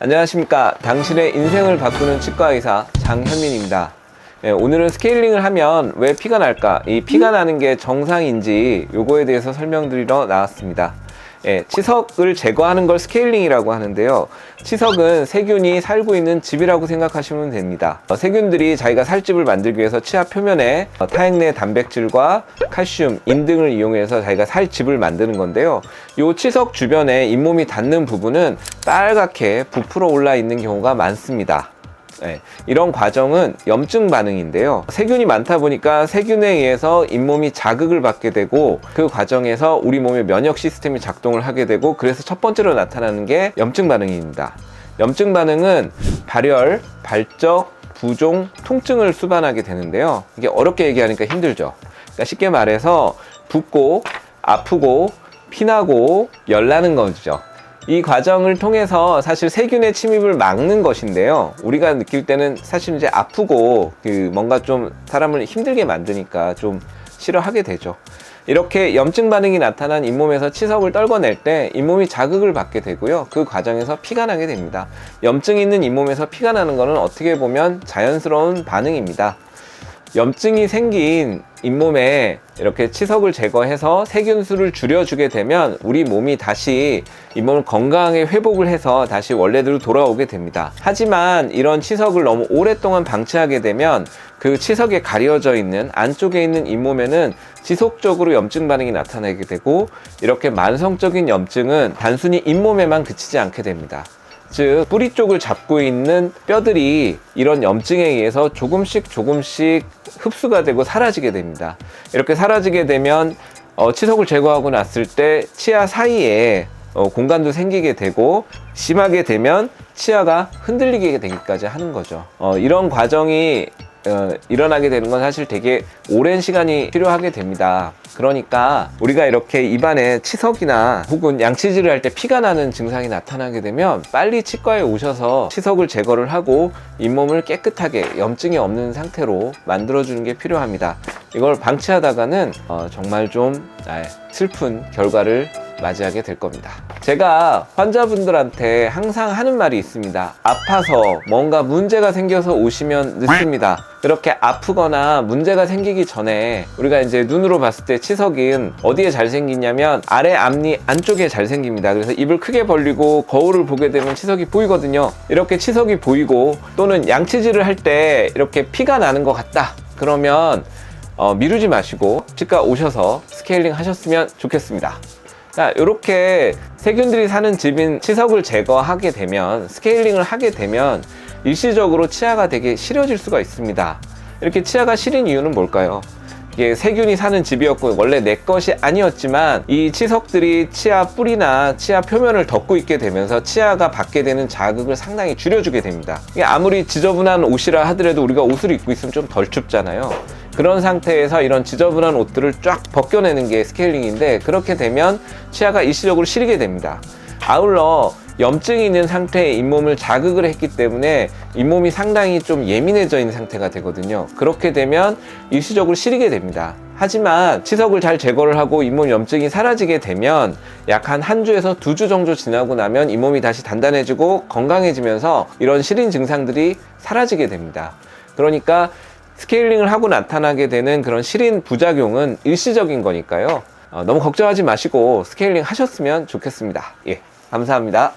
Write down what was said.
안녕하십니까. 당신의 인생을 바꾸는 치과의사 장현민입니다. 오늘은 스케일링을 하면 왜 피가 날까? 이 피가 나는 게 정상인지 요거에 대해서 설명드리러 나왔습니다. 치석을 제거하는 걸 스케일링이라고 하는데요. 치석은 세균이 살고 있는 집이라고 생각하시면 됩니다. 세균들이 자기가 살 집을 만들기 위해서 치아 표면에 타액내 단백질과 칼슘, 인 등을 이용해서 자기가 살 집을 만드는 건데요. 이 치석 주변에 잇몸이 닿는 부분은 빨갛게 부풀어 올라 있는 경우가 많습니다. 이런 과정은 염증 반응인데요. 세균이 많다 보니까 세균에 의해서 잇몸이 자극을 받게 되고 그 과정에서 우리 몸의 면역 시스템이 작동을 하게 되고 그래서 첫 번째로 나타나는 게 염증 반응입니다. 염증 반응은 발열, 발적, 부종, 통증을 수반하게 되는데요. 이게 어렵게 얘기하니까 힘들죠. 그러니까 쉽게 말해서 붓고 아프고 피나고 열나는 거죠. 이 과정을 통해서 사실 세균의 침입을 막는 것인데요. 우리가 느낄 때는 사실 이제 아프고 뭔가 좀 사람을 힘들게 만드니까 좀 싫어하게 되죠. 이렇게 염증 반응이 나타난 잇몸에서 치석을 떨궈낼 때 잇몸이 자극을 받게 되고요. 그 과정에서 피가 나게 됩니다. 염증이 있는 잇몸에서 피가 나는 것은 어떻게 보면 자연스러운 반응입니다. 염증이 생긴 잇몸에 이렇게 치석을 제거해서 세균수를 줄여주게 되면 우리 몸이 다시 잇몸을 건강하게 회복을 해서 다시 원래대로 돌아오게 됩니다. 하지만 이런 치석을 너무 오랫동안 방치하게 되면 그 치석에 가려져 있는 안쪽에 있는 잇몸에는 지속적으로 염증 반응이 나타나게 되고 이렇게 만성적인 염증은 단순히 잇몸에만 그치지 않게 됩니다. 즉 뿌리 쪽을 잡고 있는 뼈들이 이런 염증에 의해서 조금씩 흡수가 되고 사라지게 됩니다. 이렇게 사라지게 되면 치석을 제거하고 났을 때 치아 사이에 공간도 생기게 되고 심하게 되면 치아가 흔들리게 되기까지 하는 거죠. 이런 과정이 일어나게 되는 건 사실 되게 오랜 시간이 필요하게 됩니다. 그러니까 우리가 이렇게 입안에 치석이나 혹은 양치질을 할 때 피가 나는 증상이 나타나게 되면 빨리 치과에 오셔서 치석을 제거를 하고 잇몸을 깨끗하게 염증이 없는 상태로 만들어주는 게 필요합니다. 이걸 방치하다가는 정말 좀 슬픈 결과를 맞이하게 될 겁니다. 제가 환자분들한테 항상 하는 말이 있습니다. 아파서 뭔가 문제가 생겨서 오시면 늦습니다. 그렇게 아프거나 문제가 생기기 전에 우리가 이제 눈으로 봤을 때 치석은 어디에 잘 생기냐면 아래 앞니 안쪽에 잘 생깁니다. 그래서 입을 크게 벌리고 거울을 보게 되면 치석이 보이거든요. 이렇게 치석이 보이고 또는 양치질을 할 때 이렇게 피가 나는 것 같다. 그러면 미루지 마시고 치과 오셔서 스케일링 하셨으면 좋겠습니다. 자, 이렇게 세균들이 사는 집인 치석을 제거하게 되면 스케일링을 하게 되면 일시적으로 치아가 되게 시려질 수가 있습니다. 이렇게 치아가 시린 이유는 뭘까요? 이게 세균이 사는 집이었고 원래 내 것이 아니었지만 이 치석들이 치아 뿌리나 치아 표면을 덮고 있게 되면서 치아가 받게 되는 자극을 상당히 줄여주게 됩니다. 이게 아무리 지저분한 옷이라 하더라도 우리가 옷을 입고 있으면 좀 덜 춥잖아요. 그런 상태에서 이런 지저분한 옷들을 쫙 벗겨내는 게 스케일링인데 그렇게 되면 치아가 일시적으로 시리게 됩니다. 아울러 염증이 있는 상태의 잇몸을 자극을 했기 때문에 잇몸이 상당히 좀 예민해져 있는 상태가 되거든요. 그렇게 되면 일시적으로 시리게 됩니다. 하지만 치석을 잘 제거를 하고 잇몸 염증이 사라지게 되면 약 한 주에서 2주 정도 지나고 나면 잇몸이 다시 단단해지고 건강해지면서 이런 시린 증상들이 사라지게 됩니다. 그러니까 스케일링을 하고 나타나게 되는 그런 시린 부작용은 일시적인 거니까요. 너무 걱정하지 마시고 스케일링 하셨으면 좋겠습니다. 감사합니다.